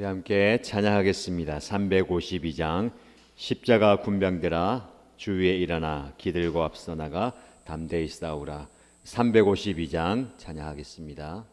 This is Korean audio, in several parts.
우리 함께 찬양하겠습니다. 352장 십자가 군병들아 주 위에 일어나 기들고 앞서 나가 담대히 싸우라. 352장 찬양하겠습니다.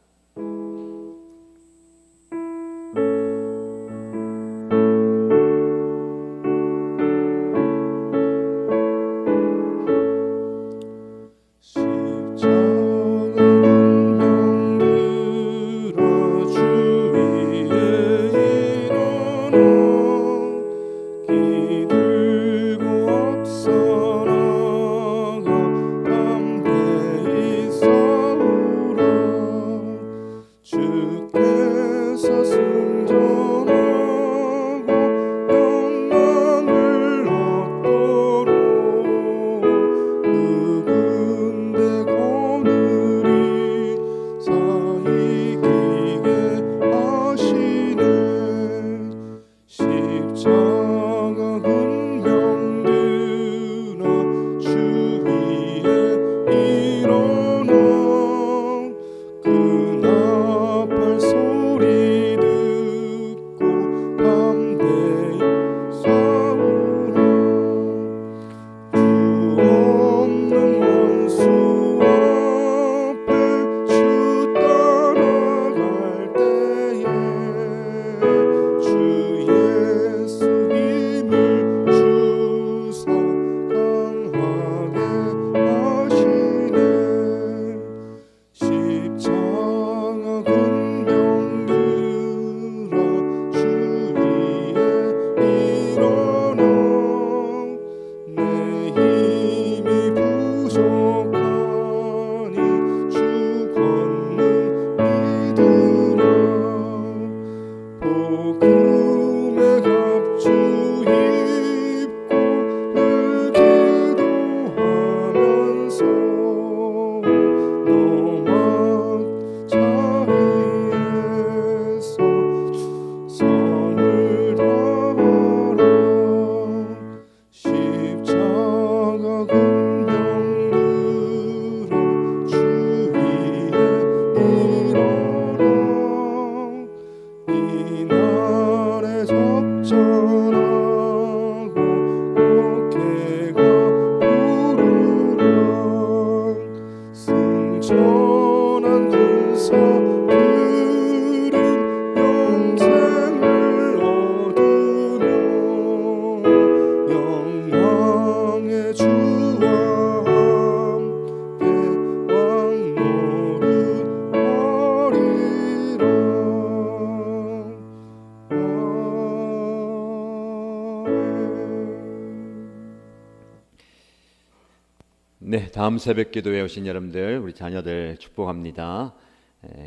네, 다음 새벽 기도에 오신 여러분들, 우리 자녀들 축복합니다.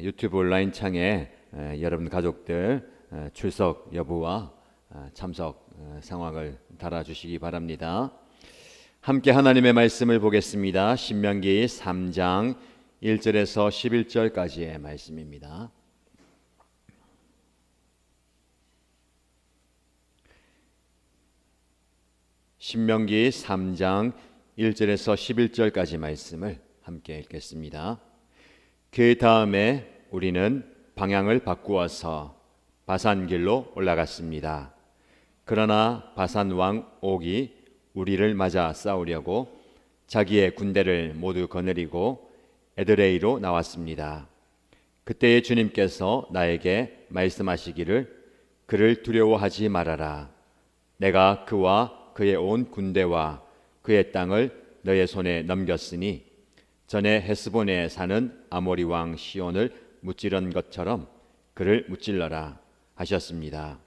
유튜브 온라인 창에 여러분 가족들 출석 여부와 참석 상황을 달아주시기 바랍니다. 함께 하나님의 말씀을 보겠습니다. 신명기 3장 1절에서 11절까지의 말씀입니다. 신명기 3장 1절에서 11절까지 말씀을 함께 읽겠습니다. 그 다음에 우리는 방향을 바꾸어서 바산길로 올라갔습니다. 그러나 바산 왕 옥이 우리를 맞아 싸우려고 자기의 군대를 모두 거느리고 에드레이로 나왔습니다. 그때에 주님께서 나에게 말씀하시기를 그를 두려워하지 말아라. 내가 그와 그의 온 군대와 그의 땅을 너의 손에 넘겼으니 전에 헤스본에 사는 아모리 왕 시온을 무찌른 것처럼 그를 무찔러라 하셨습니다.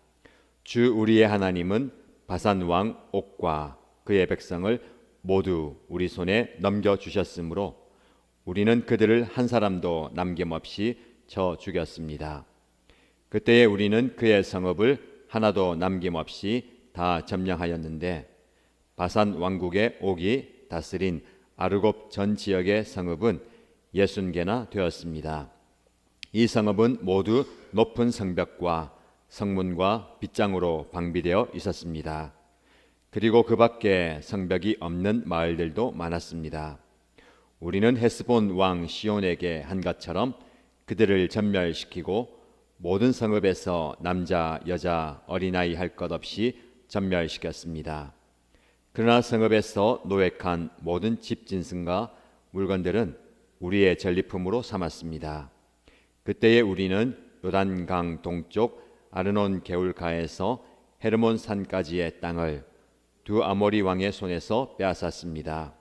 주 우리의 하나님은 바산 왕 옥과 그의 백성을 모두 우리 손에 넘겨주셨으므로 우리는 그들을 한 사람도 남김없이 쳐 죽였습니다. 그때에 우리는 그의 성읍을 하나도 남김없이 다 점령하였는데 바산 왕국의 옥이 다스린 아르곱 전 지역의 성읍은 60개나 되었습니다. 이 성읍은 모두 높은 성벽과 성문과 빗장으로 방비되어 있었습니다. 그리고 그 밖에 성벽이 없는 마을들도 많았습니다. 우리는 헤스본 왕 시온에게 한 것처럼 그들을 전멸시키고 모든 성읍에서 남자, 여자, 어린아이 할 것 없이 전멸시켰습니다. 그러나 성읍에서 노획한 모든 집 짐승과 물건들은 우리의 전리품으로 삼았습니다. 그때에 우리는 요단강 동쪽 아르논 개울가에서 헤르몬 산까지의 땅을 두 아모리 왕의 손에서 빼앗았습니다.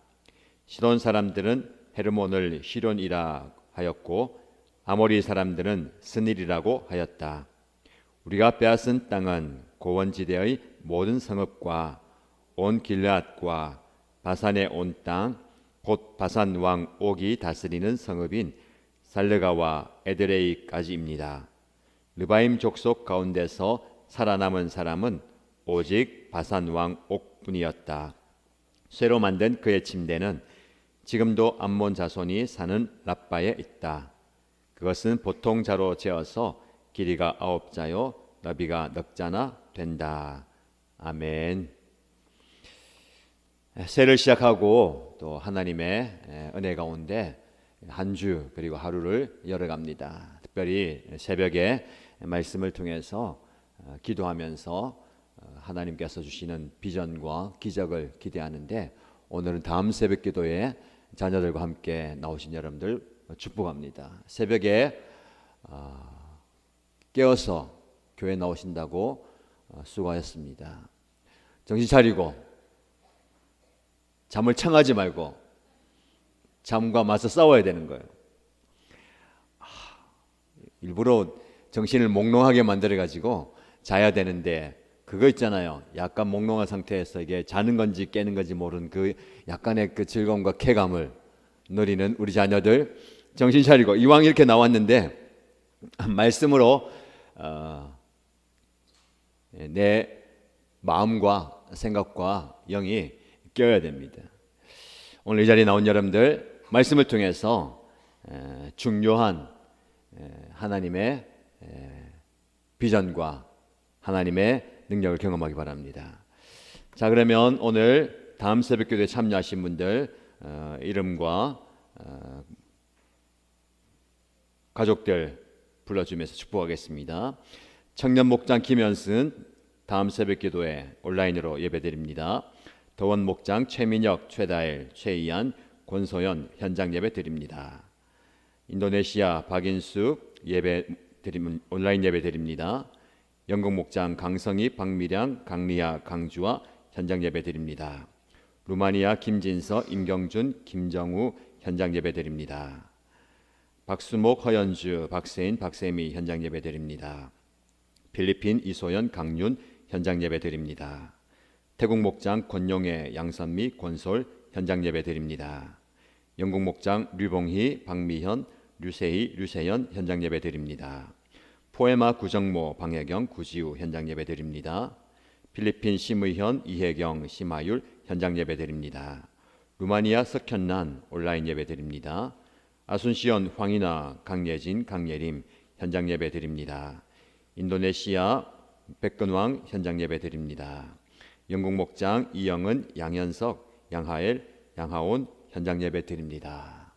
시돈 사람들은 헤르몬을 시론이라 하였고 아모리 사람들은 스닐이라고 하였다. 우리가 빼앗은 땅은 고원지대의 모든 성읍과 온 길앗과 바산의 온 땅, 곧 바산 왕 옥이 다스리는 성읍인 살르가와 에드레이까지입니다. 르바임 족속 가운데서 살아남은 사람은 오직 바산 왕 옥뿐이었다. 쇠로 만든 그의 침대는 지금도 암몬 자손이 사는 랍바에 있다. 그것은 보통 자로 재어서 길이가 9자요 너비가 넉 자나 된다. 아멘. 새를 시작하고 또 하나님의 은혜 가운데 한 주 그리고 하루를 열어갑니다. 특별히 새벽에 말씀을 통해서 기도하면서 하나님께서 주시는 비전과 기적을 기대하는데 오늘은 다음 새벽 기도에 자녀들과 함께 나오신 여러분들 축복합니다. 새벽에 깨어서 교회 나오신다고 수고하셨습니다. 정신 차리고 잠을 청하지 말고 잠과 맞서 싸워야 되는 거예요. 일부러 정신을 몽롱하게 만들어가지고 자야 되는데 그거 있잖아요. 약간 몽롱한 상태에서 이게 자는 건지 깨는 건지 모르는 그 약간의 그 즐거움과 쾌감을 누리는 우리 자녀들 정신 차리고 이왕 이렇게 나왔는데 말씀으로 내 마음과 생각과 영이 깨어야 됩니다. 오늘 이 자리에 나온 여러분들 말씀을 통해서 중요한 하나님의 비전과 하나님의 능력을 경험하기 바랍니다. 자, 그러면 오늘 다음 새벽 기도에 참여하신 분들 이름과 가족들 불러주면서 축복하겠습니다. 청년 목장 김현승 다음 새벽 기도에 온라인으로 예배드립니다. 더원 목장 최민혁, 최다일, 최이한, 권소연 현장 예배 드립니다. 인도네시아 박인숙 예배 드리면 온라인 예배 드립니다. 영국 목장 강성희, 박미량, 강리아, 강주와 현장 예배 드립니다. 루마니아 김진서, 임경준, 김정우 현장 예배 드립니다. 박수목, 허연주, 박세인, 박세미 현장 예배 드립니다. 필리핀 이소연, 강윤 현장 예배 드립니다. 태국 목장 권용애, 양선미, 권솔 현장 예배 드립니다. 영국 목장 류봉희, 박미현, 류세희, 류세연 현장 예배 드립니다. 포에마 구정모, 방혜경, 구지우 현장 예배 드립니다. 필리핀 심의현, 이혜경, 심하율 현장 예배 드립니다. 루마니아 석현란 온라인 예배 드립니다. 아순시온 황인아, 강예진, 강예림 현장 예배 드립니다. 인도네시아 백근왕 현장 예배 드립니다. 영국 목장 이영은, 양현석, 양하엘, 양하온 현장 예배 드립니다.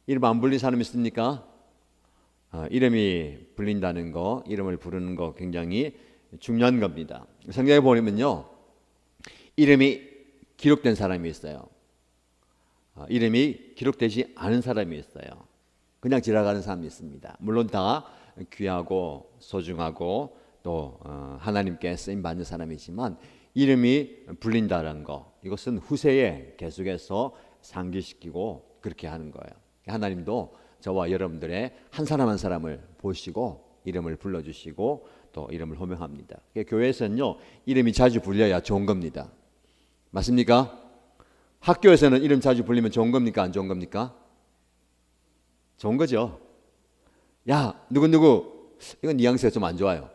이름 안 불린 사람 있습니까? 이름이 불린다는 거, 이름을 부르는 거 굉장히 중요한 겁니다. 성경에 보면요, 이름이 기록된 사람이 있어요. 이름이 기록되지 않은 사람이 있어요. 그냥 지나가는 사람이 있습니다. 물론 다 귀하고 소중하고 또 하나님께 쓰임 받는 사람이지만 이름이 불린다는 거, 이것은 후세에 계속해서 상기시키고 그렇게 하는 거예요. 하나님도 저와 여러분들의 한 사람 한 사람을 보시고 이름을 불러주시고 또 이름을 호명합니다. 교회에서는요, 이름이 자주 불려야 좋은 겁니다. 맞습니까? 학교에서는 이름 자주 불리면 좋은 겁니까? 안 좋은 겁니까? 좋은 거죠. 야, 누구누구, 이건 뉘앙스가 좀 안 좋아요.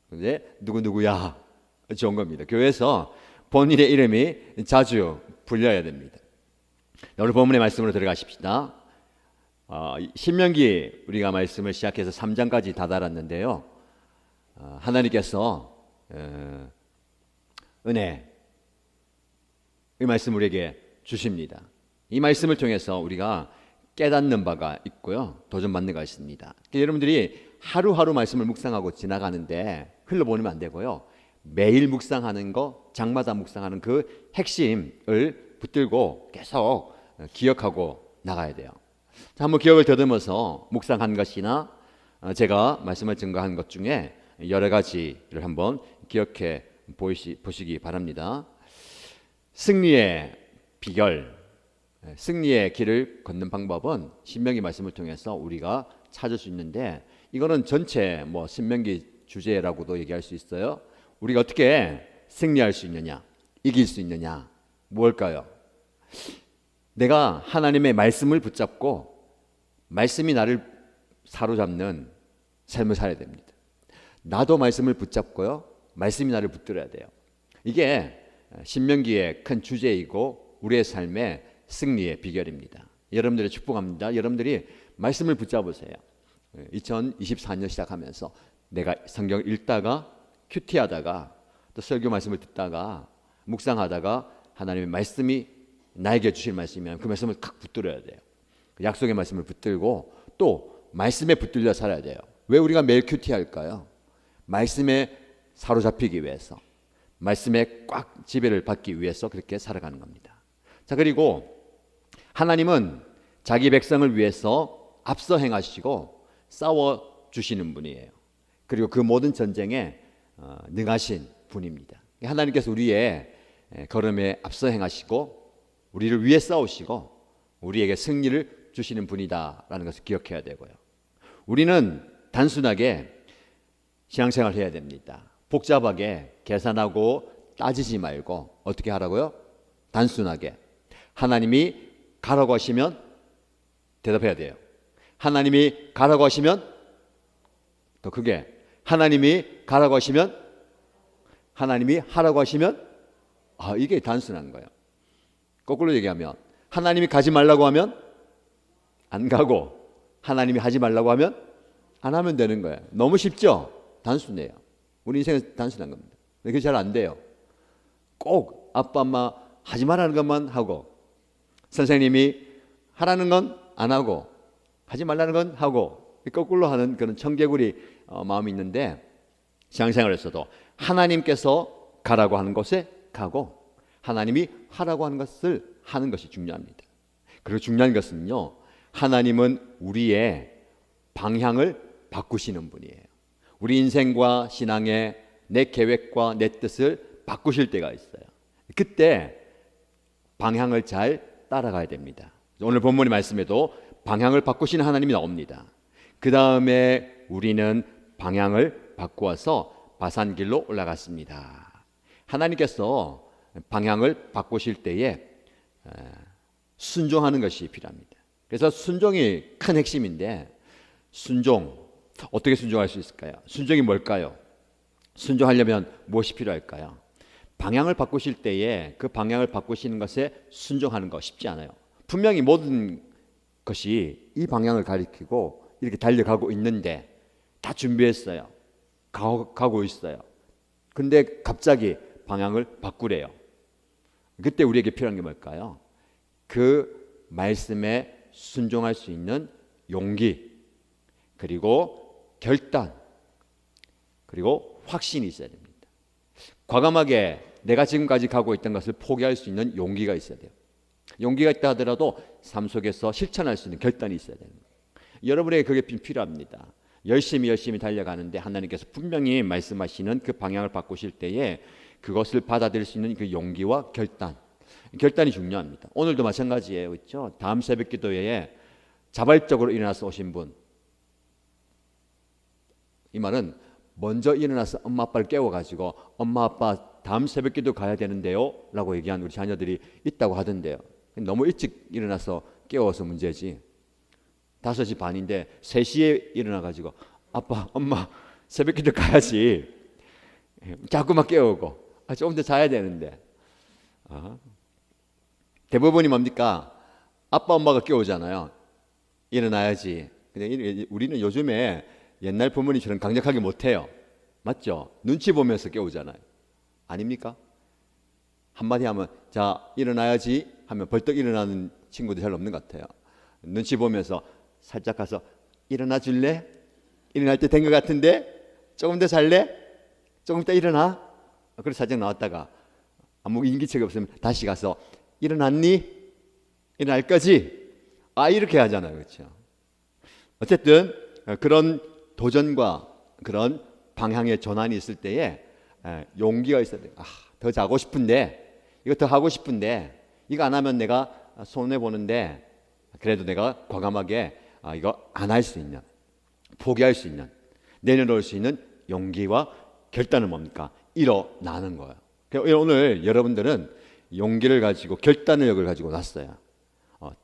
근데 누구누구야, 좋은 겁니다. 교회에서 본인의 이름이 자주 불려야 됩니다. 오늘 본문의 말씀으로 들어가십시다. 신명기 우리가 말씀을 시작해서 3장까지 다다랐는데요. 하나님께서 은혜, 이 말씀 우리에게 주십니다. 이 말씀을 통해서 우리가 깨닫는 바가 있고요, 도전받는 바가 있습니다. 여러분들이 하루하루 말씀을 묵상하고 지나가는데 흘러보내면 안 되고요. 매일 묵상하는 거, 장마다 묵상하는 그 핵심을 붙들고 계속 기억하고 나가야 돼요. 자, 한번 기억을 더듬어서 묵상한 것이나 제가 말씀을 증거한 것 중에 여러 가지를 한번 기억해 보시기 바랍니다. 승리의 비결, 승리의 길을 걷는 방법은 신명기 말씀을 통해서 우리가 찾을 수 있는데, 이거는 전체 신명기 주제라고도 얘기할 수 있어요. 우리가 어떻게 승리할 수 있느냐, 이길 수 있느냐, 뭘까요? 내가 하나님의 말씀을 붙잡고 말씀이 나를 사로잡는 삶을 살아야 됩니다. 나도 말씀을 붙잡고요, 말씀이 나를 붙들어야 돼요. 이게 신명기의 큰 주제이고 우리의 삶의 승리의 비결입니다. 여러분들의 축복합니다. 여러분들이 말씀을 붙잡으세요. 2024년 시작하면서 내가 성경을 읽다가 큐티하다가 또 설교 말씀을 듣다가 묵상하다가 하나님의 말씀이 나에게 주실 말씀이면 그 말씀을 탁 붙들어야 돼요. 약속의 말씀을 붙들고 또 말씀에 붙들려 살아야 돼요. 왜 우리가 매일 큐티할까요? 말씀에 사로잡히기 위해서, 말씀에 꽉 지배를 받기 위해서 그렇게 살아가는 겁니다. 자, 그리고 하나님은 자기 백성을 위해서 앞서 행하시고 싸워주시는 분이에요. 그리고 그 모든 전쟁에 능하신 분입니다. 하나님께서 우리의 걸음에 앞서 행하시고 우리를 위해 싸우시고 우리에게 승리를 주시는 분이다라는 것을 기억해야 되고요. 우리는 단순하게 신앙생활을 해야 됩니다. 복잡하게 계산하고 따지지 말고 어떻게 하라고요? 단순하게 하나님이 가라고 하시면 대답해야 돼요. 하나님이 가라고 하시면 더 크게, 하나님이 가라고 하시면, 하나님이 하라고 하시면, 이게 단순한 거예요. 거꾸로 얘기하면 하나님이 가지 말라고 하면 안 가고, 하나님이 하지 말라고 하면 안 하면 되는 거예요. 너무 쉽죠? 단순해요. 우리 인생은 단순한 겁니다. 그게 잘 안 돼요. 꼭 아빠 엄마 하지 말라는 것만 하고, 선생님이 하라는 건 안 하고, 하지 말라는 건 하고, 거꾸로 하는 그런 청개구리 마음이 있는데, 신앙생활에서도 하나님께서 가라고 하는 곳에 가고 하나님이 하라고 하는 것을 하는 것이 중요합니다. 그리고 중요한 것은요, 하나님은 우리의 방향을 바꾸시는 분이에요. 우리 인생과 신앙의 내 계획과 내 뜻을 바꾸실 때가 있어요. 그때 방향을 잘 따라가야 됩니다. 오늘 본문의 말씀에도 방향을 바꾸시는 하나님이 나옵니다. 그 다음에 우리는 방향을 바꾸어서 바산길로 올라갔습니다. 하나님께서 방향을 바꾸실 때에 순종하는 것이 필요합니다. 그래서 순종이 큰 핵심인데, 순종, 어떻게 순종할 수 있을까요? 순종이 뭘까요? 순종하려면 무엇이 필요할까요? 방향을 바꾸실 때에 그 방향을 바꾸시는 것에 순종하는 거 쉽지 않아요. 분명히 모든 것이 이 방향을 가리키고 이렇게 달려가고 있는데 다 준비했어요. 가고 있어요. 근데 갑자기 방향을 바꾸래요. 그때 우리에게 필요한 게 뭘까요? 그 말씀에 순종할 수 있는 용기, 그리고 결단, 그리고 확신이 있어야 됩니다. 과감하게 내가 지금까지 가고 있던 것을 포기할 수 있는 용기가 있어야 돼요. 용기가 있다 하더라도 삶 속에서 실천할 수 있는 결단이 있어야 됩니다. 여러분에게 그게 필요합니다. 열심히 달려가는데 하나님께서 분명히 말씀하시는 그 방향을 바꾸실 때에 그것을 받아들일 수 있는 그 용기와 결단이 중요합니다. 오늘도 마찬가지예요. 그렇죠? 다음 새벽 기도회에 자발적으로 일어나서 오신 분, 이 말은 먼저 일어나서 엄마 아빠를 깨워가지고 엄마 아빠 다음 새벽 기도 가야 되는데요 라고 얘기한 우리 자녀들이 있다고 하던데요. 너무 일찍 일어나서 깨워서 문제지. 5시 반인데 3시에 일어나가지고 아빠 엄마 새벽 기도 가야지, 자꾸만 깨우고 조금 더 자야 되는데, 대부분이 뭡니까? 아빠 엄마가 깨우잖아요. 일어나야지. 근데 우리는 요즘에 옛날 부모님처럼 강력하게 못해요. 맞죠? 눈치 보면서 깨우잖아요. 아닙니까? 한마디 하면 자 일어나야지 하면 벌떡 일어나는 친구들 잘 없는 것 같아요. 눈치 보면서 살짝 가서 일어나 줄래? 일어날 때 된 것 같은데 조금 더 잘래? 조금 더 일어나? 그래서 사정 나왔다가 아무 인기척이 없으면 다시 가서 일어났니? 일어날 거지? 이렇게 하잖아요. 그렇죠? 어쨌든 그런 도전과 그런 방향의 전환이 있을 때에 용기가 있어야 돼요. 더 자고 싶은데, 이거 더 하고 싶은데, 이거 안 하면 내가 손해보는데, 그래도 내가 과감하게 이거 안 할 수 있는, 포기할 수 있는, 내려놓을 수 있는 용기와 결단은 뭡니까? 일어나는 거예요. 오늘 여러분들은 용기를 가지고 결단력을 가지고 났어요.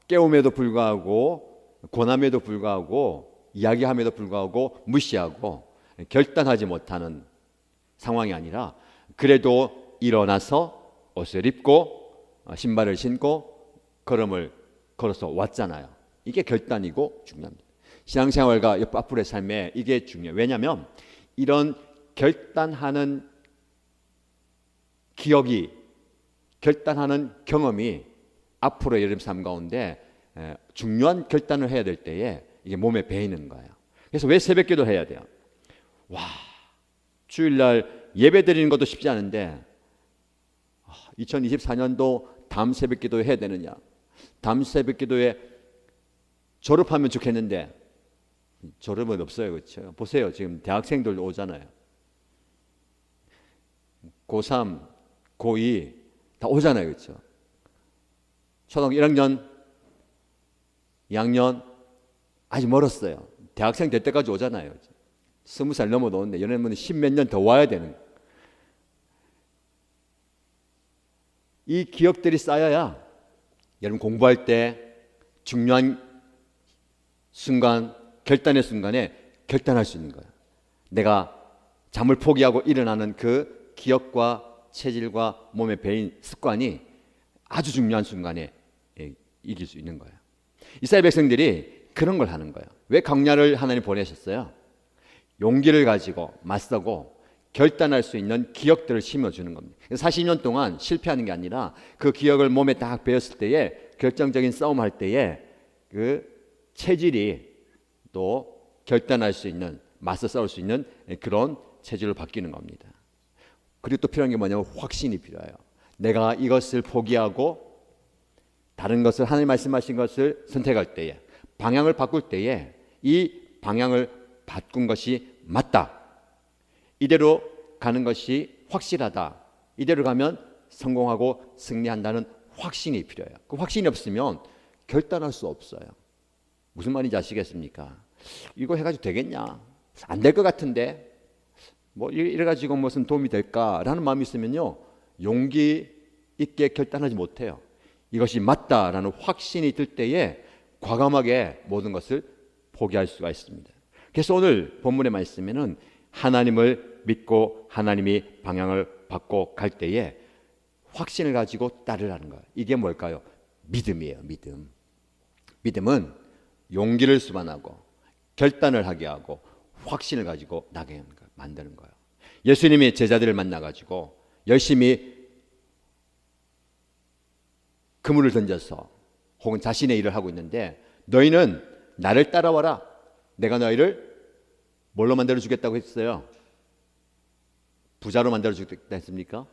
깨움에도 불구하고, 고난에도 불구하고, 이야기함에도 불구하고 무시하고 결단하지 못하는 상황이 아니라, 그래도 일어나서 옷을 입고 신발을 신고 걸음을 걸어서 왔잖아요. 이게 결단이고 중요합니다. 신앙생활과 앞으로의 삶에 이게 중요해요. 왜냐하면 이런 결단하는 기억이, 결단하는 경험이 앞으로의 여러분 삶 가운데 중요한 결단을 해야 될 때에 이게 몸에 배이는 거예요. 그래서 왜 새벽기도 해야 돼요? 주일날 예배 드리는 것도 쉽지 않은데 2024년도 다음 새벽기도 해야 되느냐? 다음 새벽기도에 졸업하면 좋겠는데 졸업은 없어요. 그렇죠? 보세요. 지금 대학생들도 오잖아요. 고3, 고2 다 오잖아요. 그렇죠? 초등학교 1학년, 2학년 아직 멀었어요. 대학생 될 때까지 오잖아요. 20살 넘어도 오는데 여러분은 10몇 년 더 와야 되는, 이 기억들이 쌓여야 여러분 공부할 때 중요한 순간, 결단의 순간에 결단할 수 있는 거예요. 내가 잠을 포기하고 일어나는 그 기억과 체질과 몸에 배인 습관이 아주 중요한 순간에 이길 수 있는 거예요. 이스라엘 백성들이 그런 걸 하는 거예요. 왜 광야를 하나님 보내셨어요? 용기를 가지고 맞서고 결단할 수 있는 기억들을 심어주는 겁니다. 40년 동안 실패하는 게 아니라 그 기억을 몸에 딱 배웠을 때에 결정적인 싸움할 때에 그 체질이 또 결단할 수 있는, 맞서 싸울 수 있는 그런 체질로 바뀌는 겁니다. 그리고 또 필요한 게 뭐냐면 확신이 필요해요. 내가 이것을 포기하고 다른 것을, 하나님 말씀하신 것을 선택할 때에, 방향을 바꿀 때에 이 방향을 바꾼 것이 맞다, 이대로 가는 것이 확실하다, 이대로 가면 성공하고 승리한다는 확신이 필요해요. 그 확신이 없으면 결단할 수 없어요. 무슨 말인지 아시겠습니까? 이거 해가지고 되겠냐? 안 될 것 같은데 뭐 이래가지고 무슨 도움이 될까라는 마음이 있으면요, 용기 있게 결단하지 못해요. 이것이 맞다라는 확신이 들 때에 과감하게 모든 것을 포기할 수가 있습니다. 그래서 오늘 본문의 말씀에는 하나님을 믿고 하나님이 방향을 바꿔 갈 때에 확신을 가지고 따르라는 거예요. 이게 뭘까요? 믿음이에요. 믿음. 믿음은 용기를 수반하고 결단을 하게 하고 확신을 가지고 나게 만드는 거예요. 예수님이 제자들을 만나가지고 열심히 그물을 던져서 혹은 자신의 일을 하고 있는데, 너희는 나를 따라와라. 내가 너희를 뭘로 만들어 주겠다고 했어요? 부자로 만들어 주겠다 했습니까?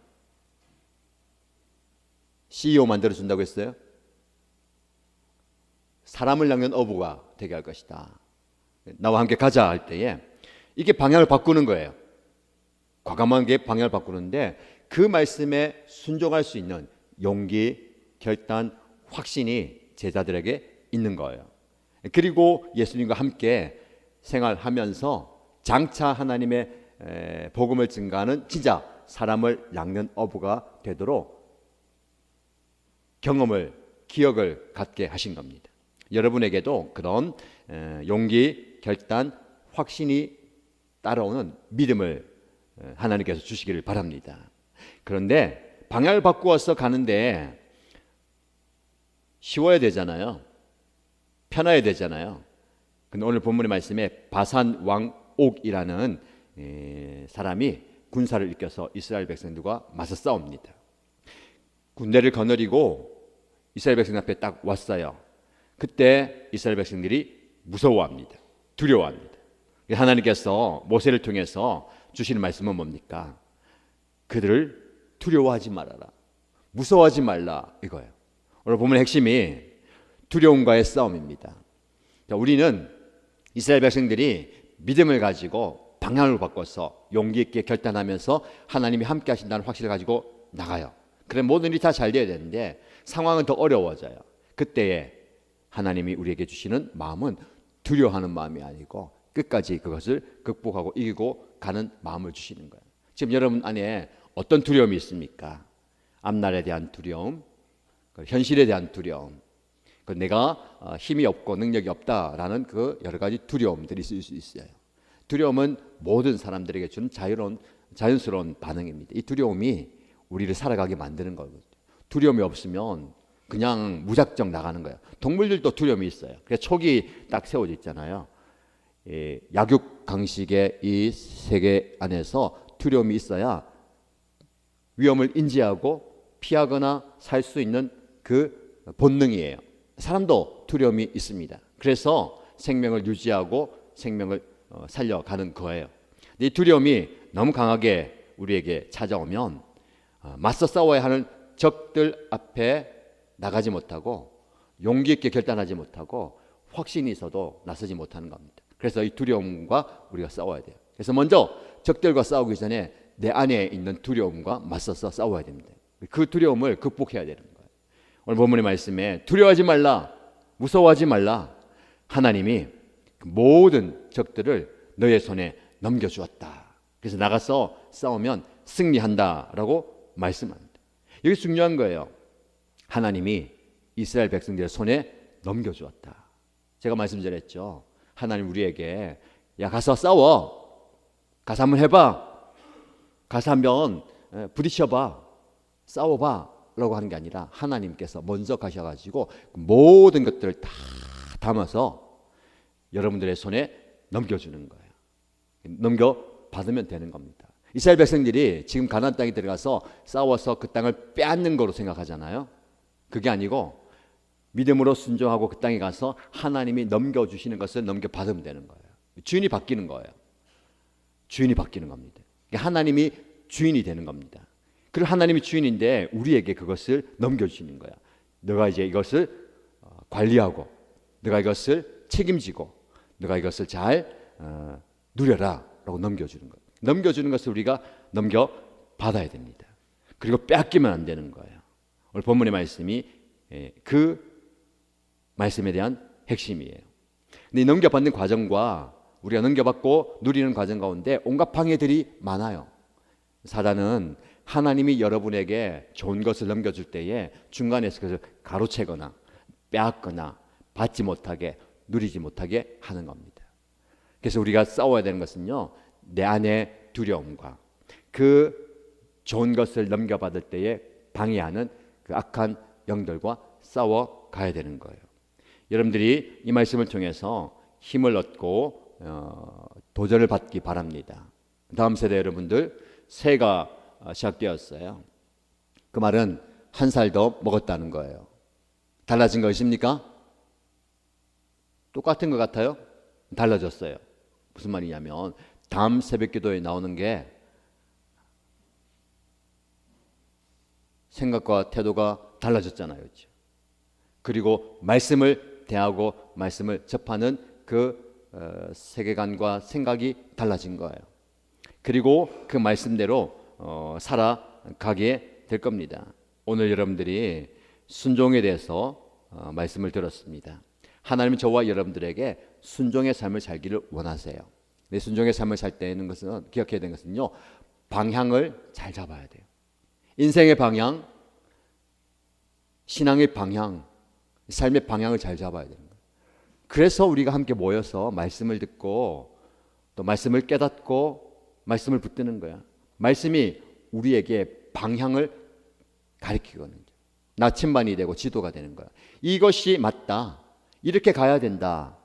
CEO 만들어 준다고 했어요? 사람을 낳는 어부가 되게 할 것이다. 나와 함께 가자 할 때에 이게 방향을 바꾸는 거예요. 과감하게 방향을 바꾸는데 그 말씀에 순종할 수 있는 용기, 결단, 확신이 제자들에게 있는 거예요. 그리고 예수님과 함께 생활하면서 장차 하나님의 복음을 증가하는 진짜 사람을 낚는 어부가 되도록 경험을, 기억을 갖게 하신 겁니다. 여러분에게도 그런 용기, 결단, 확신이 따라오는 믿음을 하나님께서 주시기를 바랍니다. 그런데 방향을 바꾸어서 가는데 쉬워야 되잖아요. 편해야 되잖아요. 근데 오늘 본문의 말씀에 바산 왕 옥이라는 사람이 군사를 이끌어서 이스라엘 백성들과 맞서 싸웁니다. 군대를 거느리고 이스라엘 백성 앞에 딱 왔어요. 그때 이스라엘 백성들이 무서워합니다. 두려워합니다. 하나님께서 모세를 통해서 주시는 말씀은 뭡니까? 그들을 두려워하지 말아라, 무서워하지 말라, 이거예요. 오늘 본문의 핵심이 두려움과의 싸움입니다. 우리는 이스라엘 백성들이 믿음을 가지고 방향을 바꿔서 용기 있게 결단하면서 하나님이 함께 하신다는 확신을 가지고 나가요. 그래 모든 일이 다 잘 돼야 되는데 상황은 더 어려워져요. 그때에 하나님이 우리에게 주시는 마음은 두려워하는 마음이 아니고 끝까지 그것을 극복하고 이기고 가는 마음을 주시는 거예요. 지금 여러분 안에 어떤 두려움이 있습니까? 앞날에 대한 두려움, 현실에 대한 두려움, 내가 힘이 없고 능력이 없다라는 그 여러 가지 두려움들이 있을 수 있어요. 두려움은 모든 사람들에게 주는 자연스러운 반응입니다. 이 두려움이 우리를 살아가게 만드는 거거든요. 두려움이 없으면 그냥 무작정 나가는 거예요. 동물들도 두려움이 있어요. 그래서 촉이 딱 세워져 있잖아요. 약육 강식의 이 세계 안에서 두려움이 있어야 위험을 인지하고 피하거나 살 수 있는 그 본능이에요. 사람도 두려움이 있습니다. 그래서 생명을 유지하고 생명을 살려가는 거예요. 이 두려움이 너무 강하게 우리에게 찾아오면 맞서 싸워야 하는 적들 앞에 나가지 못하고 용기 있게 결단하지 못하고 확신이 있어도 나서지 못하는 겁니다. 그래서 이 두려움과 우리가 싸워야 돼요. 그래서 먼저 적들과 싸우기 전에 내 안에 있는 두려움과 맞서서 싸워야 됩니다. 그 두려움을 극복해야 되는 거예요. 오늘 본문의 말씀에 두려워하지 말라, 무서워하지 말라, 하나님이 모든 적들을 너의 손에 넘겨주었다. 그래서 나가서 싸우면 승리한다라고 말씀합니다. 여기 중요한 거예요. 하나님이 이스라엘 백성들의 손에 넘겨주었다. 제가 말씀드렸죠. 하나님 우리에게 야 가서 싸워, 가서 한번 해봐, 가서 한번 부딪혀봐, 싸워봐 라고 하는 게 아니라 하나님께서 먼저 가셔가지고 모든 것들을 다 담아서 여러분들의 손에 넘겨주는 거예요. 넘겨받으면 되는 겁니다. 이스라엘 백성들이 지금 가나안 땅에 들어가서 싸워서 그 땅을 빼앗는 거로 생각하잖아요. 그게 아니고 믿음으로 순종하고 그 땅에 가서 하나님이 넘겨주시는 것을 넘겨받으면 되는 거예요. 주인이 바뀌는 거예요. 주인이 바뀌는 겁니다. 하나님이 주인이 되는 겁니다. 그리고 하나님이 주인인데 우리에게 그것을 넘겨주시는 거야. 너가 이제 이것을 관리하고 너가 이것을 책임지고 너가 이것을 잘 누려라 라고 넘겨주는 거예요. 넘겨주는 것을 우리가 넘겨받아야 됩니다. 그리고 빼앗기면 안 되는 거예요. 오늘 본문의 말씀이 그 말씀에 대한 핵심이에요. 근데 이 넘겨받는 과정과 우리가 넘겨받고 누리는 과정 가운데 온갖 방해들이 많아요. 사단은 하나님이 여러분에게 좋은 것을 넘겨줄 때에 중간에서 그것을 가로채거나 빼앗거나 받지 못하게 누리지 못하게 하는 겁니다. 그래서 우리가 싸워야 되는 것은요, 내 안의 두려움과 그 좋은 것을 넘겨받을 때에 방해하는 그 악한 영들과 싸워 가야 되는 거예요. 여러분들이 이 말씀을 통해서 힘을 얻고 도전을 받기 바랍니다. 다음 세대 여러분들 새해가 시작되었어요. 그 말은 한 살 더 먹었다는 거예요. 달라진 거 있습니까? 똑같은 것 같아요? 달라졌어요. 무슨 말이냐면 다음 새벽기도에 나오는 게 생각과 태도가 달라졌잖아요. 그렇죠? 그리고 말씀을 대하고 말씀을 접하는 그 세계관과 생각이 달라진 거예요. 그리고 그 말씀대로 살아가게 될 겁니다. 오늘 여러분들이 순종에 대해서 말씀을 들었습니다. 하나님은 저와 여러분들에게 순종의 삶을 살기를 원하세요. 내 순종의 삶을 살 때는 것은 기억해야 되는 것은요, 방향을 잘 잡아야 돼요. 인생의 방향, 신앙의 방향, 삶의 방향을 잘 잡아야 되는 거예요. 그래서 우리가 함께 모여서 말씀을 듣고 또 말씀을 깨닫고 말씀을 붙드는 거야. 말씀이 우리에게 방향을 가리키거든요. 나침반이 되고 지도가 되는 거야. 이것이 맞다, 이렇게 가야 된다,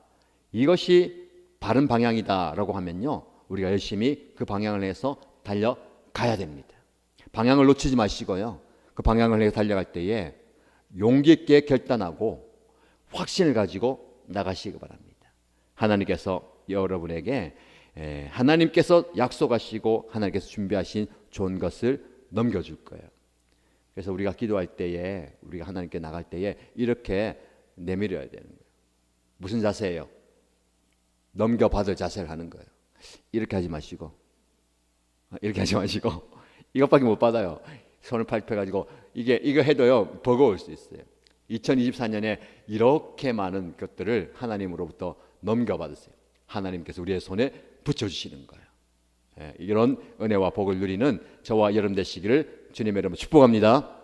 이것이 바른 방향이다 라고 하면요, 우리가 열심히 그 방향을 해서 달려가야 됩니다. 방향을 놓치지 마시고요, 그 방향을 해서 달려갈 때에 용기 있게 결단하고 확신을 가지고 나가시기 바랍니다. 하나님께서 여러분에게 하나님께서 약속하시고 하나님께서 준비하신 좋은 것을 넘겨줄 거예요. 그래서 우리가 기도할 때에, 우리가 하나님께 나갈 때에 이렇게 내밀어야 되는 거예요. 무슨 자세예요? 넘겨받을 자세를 하는 거예요. 이렇게 하지 마시고, 이렇게 하지 마시고, 이것밖에 못 받아요. 손을 펴가지고 이거 해도요 버거울 수 있어요. 2024년에 이렇게 많은 것들을 하나님으로부터 넘겨받으세요. 하나님께서 우리의 손에 붙여주시는 거예요. 이런 은혜와 복을 누리는 저와 여러분 되시기를 주님의 이름으로 축복합니다.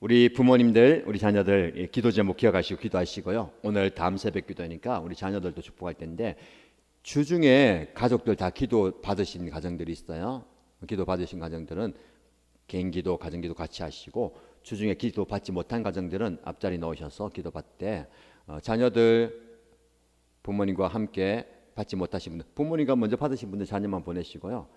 우리 부모님들, 우리 자녀들 기도 제목 기억하시고 기도하시고요. 오늘 다음 새벽 기도니까 우리 자녀들도 축복할 텐데, 주중에 가족들 다 기도 받으신 가정들이 있어요. 기도 받으신 가정들은 개인 기도, 가정 기도 같이 하시고, 주중에 기도 받지 못한 가정들은 앞자리 넣으셔서 기도 받되, 자녀들 부모님과 함께 받지 못하신 분들, 부모님과 먼저 받으신 분들 자녀만 보내시고요.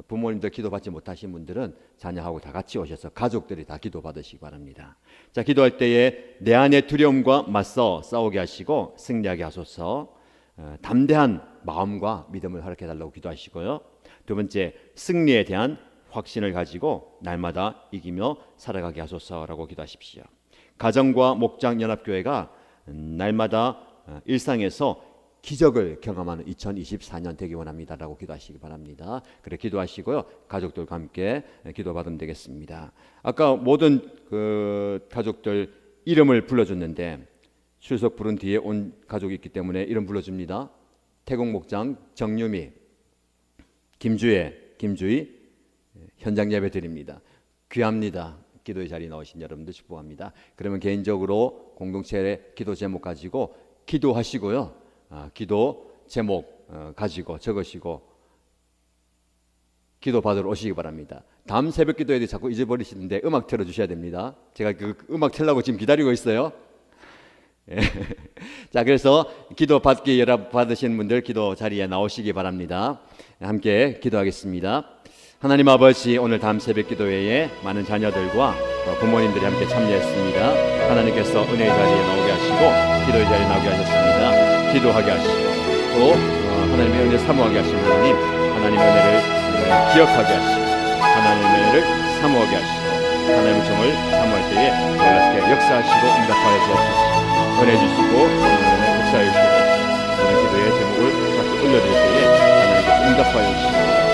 부모님들 기도 받지 못하신 분들은 자녀하고 다 같이 오셔서 가족들이 다 기도 받으시기 바랍니다. 자, 기도할 때에 내 안의 두려움과 맞서 싸우게 하시고 승리하게 하소서. 담대한 마음과 믿음을 허락해 달라고 기도하시고요. 두 번째, 승리에 대한 확신을 가지고 날마다 이기며 살아가게 하소서라고 기도하십시오. 가정과 목장 연합교회가 날마다 일상에서 기적을 경험하는 2024년 되기 원합니다라고 기도하시기 바랍니다. 그래 기도하시고요. 가족들과 함께 기도받으면 되겠습니다. 아까 모든 그 가족들 이름을 불러줬는데 출석 부른 뒤에 온 가족이 있기 때문에 이름 불러줍니다. 태국 목장 정유미, 김주희 현장 예배 드립니다. 귀합니다. 기도의 자리에 나오신 여러분들 축복합니다. 그러면 개인적으로 공동체의 기도 제목 가지고 기도하시고요. 기도 제목 가지고 적으시고 기도 받으러 오시기 바랍니다. 다음 새벽 기도에 자꾸 잊어버리시는데 음악 틀어주셔야 됩니다. 제가 그 음악 틀라고 지금 기다리고 있어요. 자, 그래서 기도 받으신 분들 기도 자리에 나오시기 바랍니다. 함께 기도하겠습니다. 하나님 아버지, 오늘 다음 새벽 기도회에 많은 자녀들과 부모님들이 함께 참여했습니다. 하나님께서 은혜의 자리에 나오게 하시고 기도의 자리에 나오게 하셨습니다. 기도하게 하시고 또 하나님의 은혜를 사모하게 하시는 하나님, 하나님의 은혜를 기억하게 하시고 하나님의 은혜를 사모하게 하시고 하나님의 정을 사모할 때에 놀랍게 역사하시고 응답하여 주옵소서. 은혜 주시고 역사해 주시옵소서. 오늘 기도의 제목을 자꾸 올려드릴 때에 하나님께서 응답하여 주시고